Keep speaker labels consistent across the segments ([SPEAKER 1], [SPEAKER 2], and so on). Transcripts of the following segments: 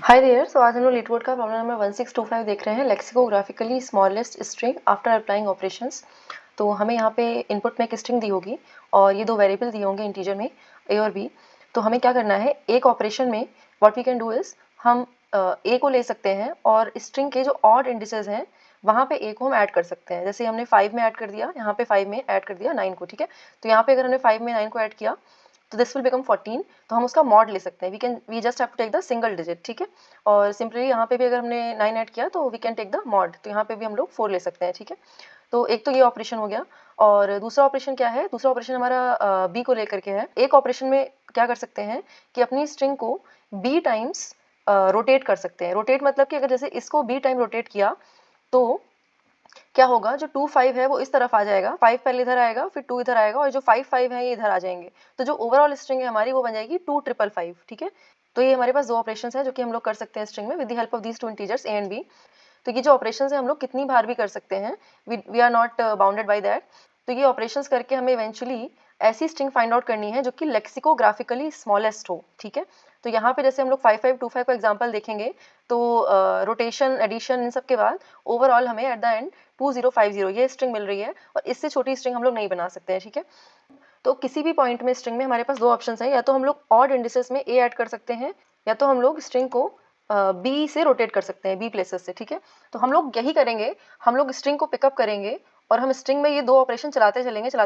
[SPEAKER 1] Hi there. सो आज हम लोग लीटवर्ड का प्रॉब्लम नंबर 1625 देख रहे हैं, lexicographically smallest string after applying operations. तो हमें यहाँ पे इनपुट में एक स्ट्रिंग दी होगी और ये दो वेरिएबल दिए होंगे इंटीजर में ए और बी। तो हमें क्या करना है, एक ऑपरेशन में what we can do is हम ए को ले सकते हैं और स्ट्रिंग के जो ऑड इंडिसेस हैं वहाँ पे ए को हम ऐड कर सकते हैं। जैसे हमने 5 में ऐड कर दिया, यहाँ पे 5 में ऐड कर दिया 9 को, ठीक है। तो यहाँ पे अगर हमने 5 में 9 को ऐड किया तो दिस विल बिकम 14। तो हम उसका मॉड ले सकते हैं। We just have to take the single digit, ठीक है। और सिंपली यहाँ पे भी अगर हमने 9 ऐड किया तो we can take the mod, तो यहाँ पे भी हम लोग 4 ले सकते हैं, ठीक है। तो एक तो ये ऑपरेशन हो गया। और दूसरा ऑपरेशन क्या है, दूसरा ऑपरेशन हमारा बी को लेकर के है। एक ऑपरेशन में क्या कर सकते हैं कि अपनी स्ट्रिंग को बी टाइम्स रोटेट कर सकते हैं। रोटेट मतलब कि अगर जैसे इसको बी टाइम रोटेट किया तो क्या होगा, जो 2 5 है वो इस तरफ आ जाएगा, 5 पहले इधर आएगा, फिर 2 इधर आएगा और जो 5 5 है ये इधर आ जाएंगे। तो जो ओवरऑल स्ट्रिंग है हमारी वो बन जाएगी 2 5 5, ठीक है। तो ये हमारे पास दो ऑपरेशंस हैं जो कि हम लोग कर सकते हैं स्ट्रिंग में with the help of these two integers A and B. तो ये जो ऑपरेशंस हैं हम लोग कितनी बार भी कर सकते हैं, we are not bounded by that. तो ये ऑपरेशंस करके हमें इवेंचुअली ऐसी स्ट्रिंग फाइंड आउट करनी है जो कि लेक्सिकोग्राफिकली स्मॉलेस्ट हो, ठीक है। तो यहाँ पे जैसे हम लोग 5525 का एग्जांपल देखेंगे तो रोटेशन एडिशन इन सब के बाद ओवरऑल हमें एट द एंड 2050 ये स्ट्रिंग मिल रही है और इससे छोटी स्ट्रिंग हम लोग नहीं बना सकते हैं, ठीक है। तो किसी भी पॉइंट में स्ट्रिंग में हमारे पास दो ऑप्शंस हैं, या तो हम लोग ऑड इंडिसेस में ए ऐड कर सकते हैं या तो हम लोग स्ट्रिंग को बी से रोटेट कर सकते हैं, बी प्लेसेस से, ठीक है। तो हम लोग यही करेंगे, हम लोग स्ट्रिंग को पिकअप करेंगे और हम स्ट्रिंग में ये दो ऑपरेशन चलाते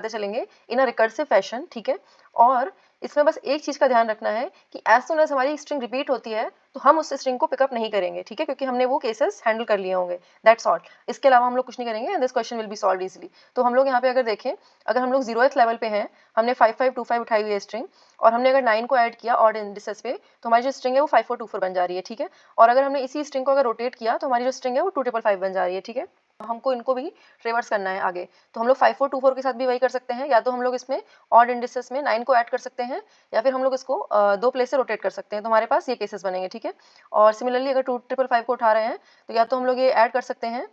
[SPEAKER 1] चलेंगे इन अ रिकर्सिव फैशन, ठीक है। और इसमें बस एक चीज का ध्यान रखना है कि एज सुन एज हमारी स्ट्रिंग रिपीट होती है तो हम उस स्ट्रिंग को पिकअप नहीं करेंगे, ठीक है, क्योंकि हमने वो केसेस हैंडल कर लिए होंगे। That's all. इसके अलावा हम लोग कुछ नहीं करेंगे and this question will be solve easily. तो हम लोग यहाँ पे अगर देखें, अगर हम लोग 0th लेवल पे हैं, हमने 5525 उठाई हुई है स्ट्रिंग और हमने अगर 9 को ऐड किया ऑड इंडिसेस पे तो हमारी जो स्ट्रिंग है वो 5424 बन जा रही है, ठीक है। और अगर हमने इसी स्ट्रिंग को अगर रोटेट किया तो हमारी जो स्ट्रिंग है वो 2555 बन जा रही है, ठीक है। हमको इनको भी रिवर्स करना है आगे। तो हम लोग 5424 के साथ भी वही कर सकते हैं, या तो हम लोग इसमें ऑड इंडिसेस में 9 को ऐड कर सकते हैं या फिर हम लोग इसको दो प्लेस से रोटेट कर सकते हैं। तो हमारे पास ये केसेस बनेंगे, ठीक है। और सिमिलरली अगर 2555 को उठा रहे हैं तो या तो हम लोग ये ऐड कर सकते हैं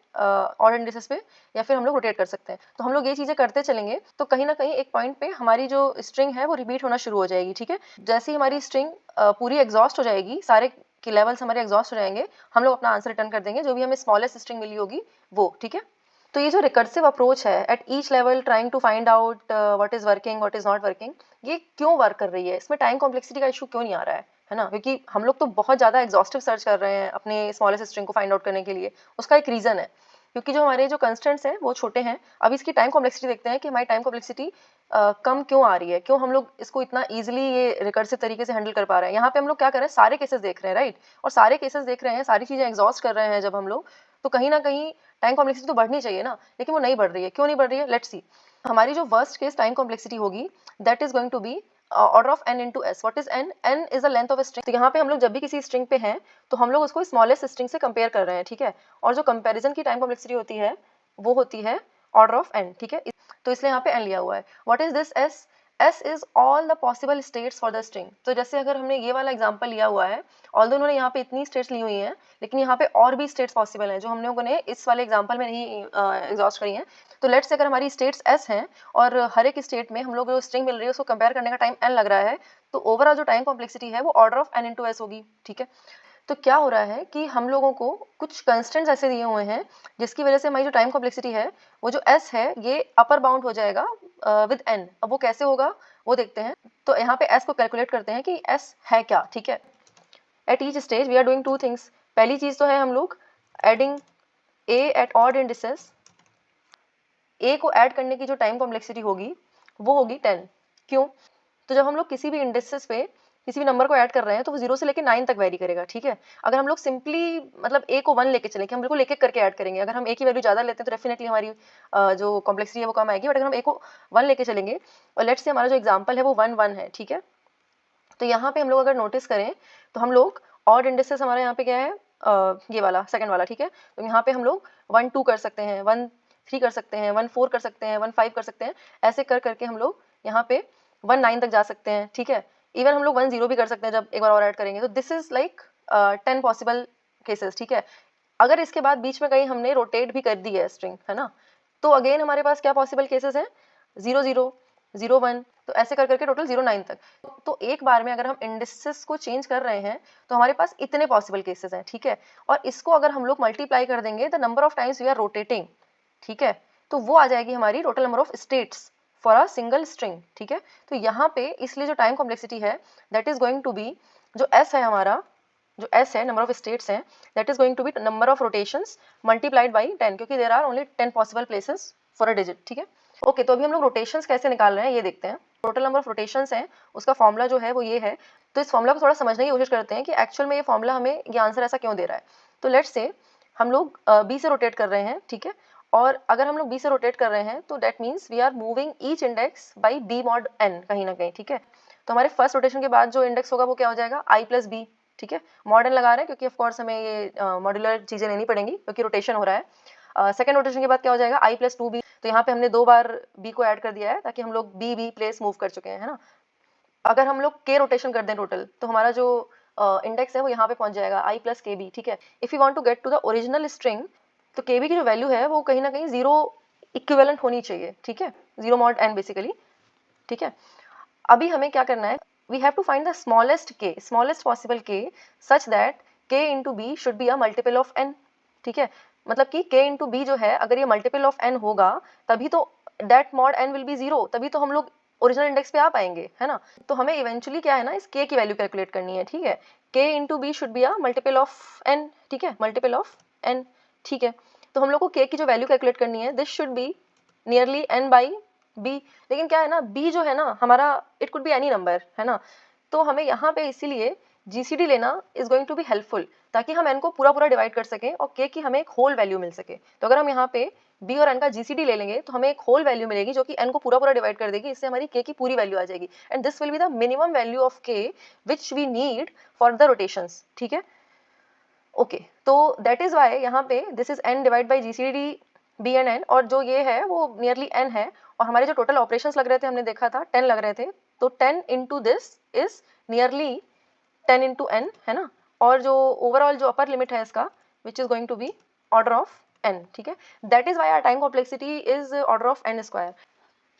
[SPEAKER 1] ऑड इंडिसेस पे या फिर हम लोग रोटेट कर सकते हैं। तो हम लोग ये चीजें करते चलेंगे तो कहीं ना कहीं एक पॉइंट पे हमारी जो स्ट्रिंग है वो रिपीट होना शुरू हो जाएगी, ठीक है। जैसे ही हमारी स्ट्रिंग पूरी एग्जॉस्ट हो जाएगी, सारे के लेवल्स हमारे एग्जॉस्ट हो जाएंगे, हम लोग अपना आंसर रिटर्न कर देंगे जो भी हमें स्मॉलेस्ट स्ट्रिंग मिली होगी वो, ठीक है। तो ये जो रिकर्सिव अप्रोच है at each level trying to find out what is working what is not working, ये क्यों वर्क कर रही है, इसमें टाइम कॉम्प्लेक्सिटी का इशू क्यों नहीं आ रहा है ना। क्योंकि हम लोग तो बहुत ज्यादा एग्जॉस्टिव सर्च कर रहे हैं अपने स्मॉलेस्ट स्ट्रिंग को फाइंड आउट करने के लिए। उसका एक रीजन है क्योंकि जो हमारे जो कंस्टेंट्स हैं वो छोटे हैं। अब इसकी टाइम कॉम्प्लेक्सिटी देखते हैं कि हमारी टाइम कॉम्प्लेक्सिटी कम क्यों आ रही है, क्यों हम लोग इसको इतना इजीली ये रिकर्सिव तरीके से हैंडल कर पा रहे हैं। यहाँ पे हम लोग क्या कर रहे हैं, सारे केसेस देख रहे हैं, राइट। और सारे केसेस देख रहे हैं, सारी चीजें एग्जॉस्ट कर रहे हैं जब हम लोग, तो कहीं ना कहीं टाइम कॉम्प्लेक्सिटी तो बढ़नी चाहिए ना, लेकिन वो नहीं बढ़ रही है। क्यों नहीं बढ़ रही है, लेट्स सी। हमारी जो वर्स्ट केस टाइम कॉम्प्लेक्सिटी होगी that is going to be order of n into S. What is n? n is the length of string. तो यहाँ पे हम लोग जब भी किसी स्ट्रिंग पे हैं तो हम लोग उसको स्मॉलेस्ट स्ट्रिंग से कंपेयर कर रहे हैं, ठीक है। और जो कंपैरिजन की टाइम कॉम्प्लेक्सिटी होती है वो होती है ऑर्डर ऑफ n, ठीक है। तो इसलिए यहाँ पे n लिया हुआ है। What is this s? S is all the possible states for the string. तो जैसे अगर हमने ये वाला एग्जांपल लिया हुआ है, ऑल्दो उन्होंने यहाँ पे इतनी स्टेट्स ली हुई हैं लेकिन यहाँ पे और भी स्टेट्स पॉसिबल हैं जो हम लोगों ने इस वाले एग्जांपल में नहीं एग्जॉस्ट करी हैं। तो लेट्स से अगर हमारी स्टेट्स S हैं और हर एक स्टेट में हम लोग जो स्ट्रिंग मिल रही है उसको कंपेयर करने का टाइम n लग रहा है, तो ओवरऑल जो टाइम कॉम्प्लेक्सिटी है वो order of n into S होगी, ठीक है। तो क्या हो रहा है कि हम लोगों को कुछ कंस्टेंट्स ऐसे दिए हुए हैं जिसकी वजह से हमारी जो टाइम कॉम्प्लेक्सिटी है वो जो s है ये अपर बाउंड हो जाएगा विद n। अब वो कैसे होगा वो देखते हैं। तो यहाँ पे s को कैलकुलेट करते हैं कि s है क्या, ठीक है। At each stage we are doing two things. पहली चीज तो है हम लोग adding a at odd indices. a को ऐड करने की जो टाइम कॉम्प्लेक्सिटी होगी वो होगी 10। क्यों? तो जब हम लोग किसी भी इंडिसेस पे किसी भी नंबर को ऐड कर रहे हैं तो वो 0 से लेकर 9 तक वेरी करेगा, ठीक है। अगर हम लोग सिंपली मतलब a को 1 लेके चलें कि हम बिल्कुल एक एक करके ऐड करेंगे, अगर हम a की वैल्यू ज़्यादा लेते हैं तो डेफिनेटली हमारी जो कॉम्प्लेक्सिटी है वो कम आएगी। बट अगर हम a को 1 लेके चलेंगे और लेट्स से हमारा जो एग्जाम्पल है वो 1 1 है, ठीक है। तो यहाँ पे हम लोग अगर नोटिस करें तो हम लोग ऑड इंडिसेस हमारा यहाँ पे क्या है, ये वाला सेकंड वाला, ठीक है। तो यहाँ पे हम लोग 1 2 कर सकते हैं, 1 3 कर सकते हैं, 1 4 कर सकते हैं, 1 5 कर सकते हैं। ऐसे कर करके हम लोग यहाँ पे 1 9 तक जा सकते हैं, ठीक है। इवन हम लोग 1 0 भी कर सकते हैं जब एक बार और ऐड करेंगे। तो this is like 10 possible cases, ठीक है। अगर इसके बाद बीच में कहीं हमने रोटेट भी कर दी है स्ट्रिंग, है ना, तो अगेन हमारे पास क्या पॉसिबल केसेस हैं, 0 0 0 1, तो ऐसे कर करके टोटल 0 9 तक। तो एक बार में अगर हम इंडिसेस को चेंज कर रहे हैं तो हमारे पास इतने पॉसिबल केसेस हैं, ठीक है। और इसको अगर हम लोग मल्टीप्लाई कर देंगे the number of times we are rotating, ठीक है, तो वो आ जाएगी हमारी total number of states for a single string, ठीक है। तो यहाँ पे इसलिए जो टाइम कॉम्प्लेक्सिटी है that is going to be, जो एस है हमारा, जो एस है नंबर ऑफ स्टेट्स हैं, that is going to be number of rotations multiplied by 10, क्योंकि there are only 10 possible places for a digit, ठीक है। ओके, तो अभी हम लोग रोटेशंस कैसे निकाल रहे हैं ये देखते हैं। टोटल नंबर ऑफ रोटेशंस हैं, उसका फॉर्मूला जो है वो ये है। तो इस फॉर्मूला को थोड़ा समझने की कोशिश करते हैं कि एक्चुअल में ये फॉर्मूला हमें ये आंसर ऐसा क्यों दे रहा है। तो लेट्स से हम लोग बी से रोटेट कर रहे हैं, ठीक है, और अगर हम लोग बी से रोटेट कर रहे हैं तो that means we are moving each index by B mod N कहीं ना कहीं, ठीक है। तो हमारे फर्स्ट रोटेशन के बाद जो इंडेक्स होगा वो क्या हो जाएगा, आई प्लस बी, ठीक है। मॉड एन लगा रहे हैं क्योंकि ऑफकोर्स हमें ये मॉड्यूलर चीज़ें लेनी पड़ेंगी क्योंकि रोटेशन हो रहा है। सेकंड रोटेशन के बाद क्या हो जाएगा, आई प्लस 2 बी, तो यहाँ पे हमने 2 बार बी को ऐड कर दिया है ताकि हम लोग बी प्लेस मूव कर चुके हैं, है ना। अगर हम लोग के रोटेशन कर दें टोटल तो हमारा जो इंडेक्स है वो यहाँ पे पहुंच जाएगा आई प्लस के बी, ठीक है। If you want to get to the original string तो के बी की जो वैल्यू है वो कहीं ना कहीं 0 इक्विवेलेंट होनी चाहिए, ठीक है, 0 मॉड एन बेसिकली, ठीक है। अभी हमें क्या करना है, we have to find the smallest possible K such that K into B should be a multiple of N, ठीक है। मतलब कि के इंटू बी जो है अगर ये मल्टीपल ऑफ एन होगा तभी तो that mod N will be 0, तभी तो हम लोग ओरिजिनल इंडेक्स पे आ पाएंगे, है ना। तो हमें इवेंचुअली क्या है ना, इस के की वैल्यू कैलकुलेट करनी है, ठीक है। K into B should be a multiple of N, ठीक है, मल्टीपल ऑफ एन, ठीक है। तो हम लोग को के की जो वैल्यू कैलकुलेट करनी है, this should be nearly N by B. लेकिन क्या है ना, बी जो है ना हमारा it could be any number, है ना। तो हमें यहाँ पे इसीलिए जीसीडी लेना is going to be helpful ताकि हम एन को पूरा पूरा डिवाइड कर सकें और के की हमें एक होल वैल्यू मिल सके। तो अगर हम यहाँ पे बी और एन का जीसीडी ले लेंगे तो हमें एक होल वैल्यू मिलेगी जो कि एन को पूरा पूरा डिवाइड कर देगी, इससे हमारी के की पूरी वैल्यू आ जाएगी and this will be the minimum value of k which we need for the rotations, ठीक है। ओके, तो दैट इज वाई यहाँ पे this is n divide by GCD b and n, और जो ये है वो नियरली एन है और हमारे जो टोटल ऑपरेशंस लग रहे थे हमने देखा था 10 लग रहे थे, तो 10 into this is nearly 10 into N, है ना। और जो ओवरऑल जो अपर लिमिट है इसका which is going to be order of N, ठीक है। That is why our time complexity is order of N square.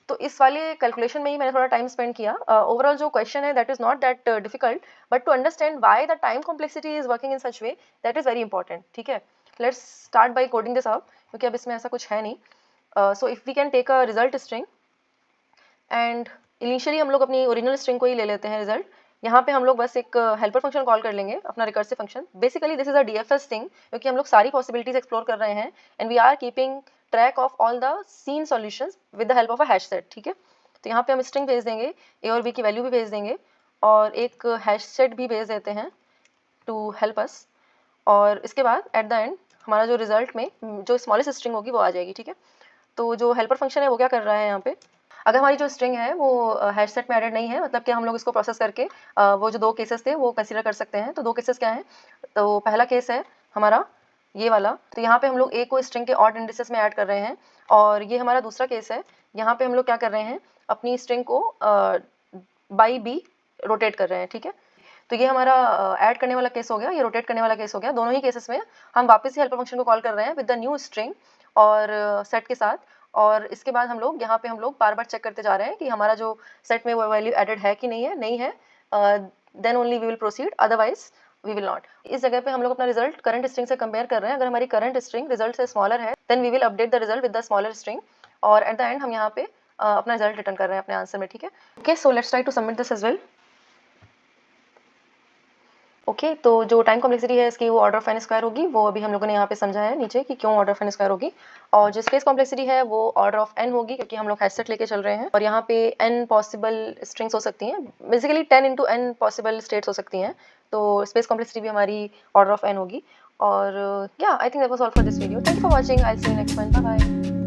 [SPEAKER 1] तो इस वाले कैलकुलेशन में ही मैंने थोड़ा टाइम स्पेंड किया। ओवरऑल जो क्वेश्चन है that is not that difficult, but to understand why the time complexity is working in such way that is very important, ठीक है। Let's start by coding this up क्योंकि अब इसमें ऐसा कुछ है नहीं। So if we can take a result string and initially हम लोग अपनी ओरिजिनल स्ट्रिंग को ही ले लेते हैं रिजल्ट। यहाँ पे हम लोग बस एक हेल्पर फंक्शन कॉल कर लेंगे, अपना recursive function. Basically this is a DFS thing क्योंकि हम लोग सारी पॉसिबिलिटीज एक्सप्लोर कर रहे हैं and we are keeping track of all the seen solutions with the help of a hash set, ठीक है। तो यहाँ पे हम स्ट्रिंग भेज देंगे, ए और बी की वैल्यू भी भेज देंगे और एक हैश सेट भी भेज देते हैं टू हेल्प अस। और इसके बाद एट द एंड हमारा जो रिजल्ट में जो स्मॉलेस्ट स्ट्रिंग होगी वो आ जाएगी, ठीक है। तो जो हेल्पर फंक्शन है वो क्या कर रहा है यहाँ पे, अगर हमारी जो स्ट्रिंग है वो हैश सेट में एडेड नहीं है, मतलब कि हम लोग इसको प्रोसेस करके वो जो 2 केसेस थे वो कंसीडर कर सकते हैं। तो 2 केसेस क्या हैं, तो पहला केस है हमारा ये वाला, तो यहाँ पे हम लोग ए को स्ट्रिंग के ऑड इंडिसेस में ऐड कर रहे हैं। और ये हमारा दूसरा केस है, यहाँ पे हम लोग क्या कर रहे हैं, अपनी स्ट्रिंग को बाई बी रोटेट कर रहे हैं, ठीक है। तो ये हमारा ऐड करने वाला केस हो गया, ये रोटेट करने वाला केस हो गया। दोनों ही केसेस में हम वापस ही हेल्पर फंक्शन को कॉल कर रहे हैं विद द न्यू स्ट्रिंग और सेट के साथ। और इसके बाद हम लोग यहाँ पे हम लोग बार बार चेक करते जा रहे हैं कि हमारा जो सेट में वो वैल्यू एडेड है कि नहीं है, then only we will proceed, otherwise we will not. इस जगह पे हम लोग अपना रिजल्ट करंट स्ट्रिंग से कंपेयर कर रहे हैं। अगर हमारी करंट स्ट्रिंग रिजल्ट से स्मॉलर है then we will update the result with the smaller string और एट द एंड हम यहाँ पे अपना रिजल्ट रिटर्न कर रहे हैं अपने आंसर में, ठीक है। Okay, so let's try to submit this as well. Okay, तो जो टाइम कॉम्प्लेक्सिटी है इसकी वो ऑर्डर ऑफ एन स्क्वायर होगी, वो अभी हम लोगों ने यहाँ पे समझा है नीचे कि क्यों ऑर्डर ऑफ एन स्क्वायर होगी। और जो स्पेस कॉम्प्लेक्सिटी है वो ऑर्डर ऑफ एन होगी क्योंकि हम लोग हैश सेट लेके चल रहे हैं और यहाँ पे एन पॉसिबल स्ट्रिंग्स हो सकती हैं, basically 10 into N possible states हो सकती हैं। तो स्पेस कॉम्प्लेक्सिटी भी हमारी ऑर्डर ऑफ एन होगी। और या I think that was all for this video. Thank you for watching, I will see you next one, bye bye.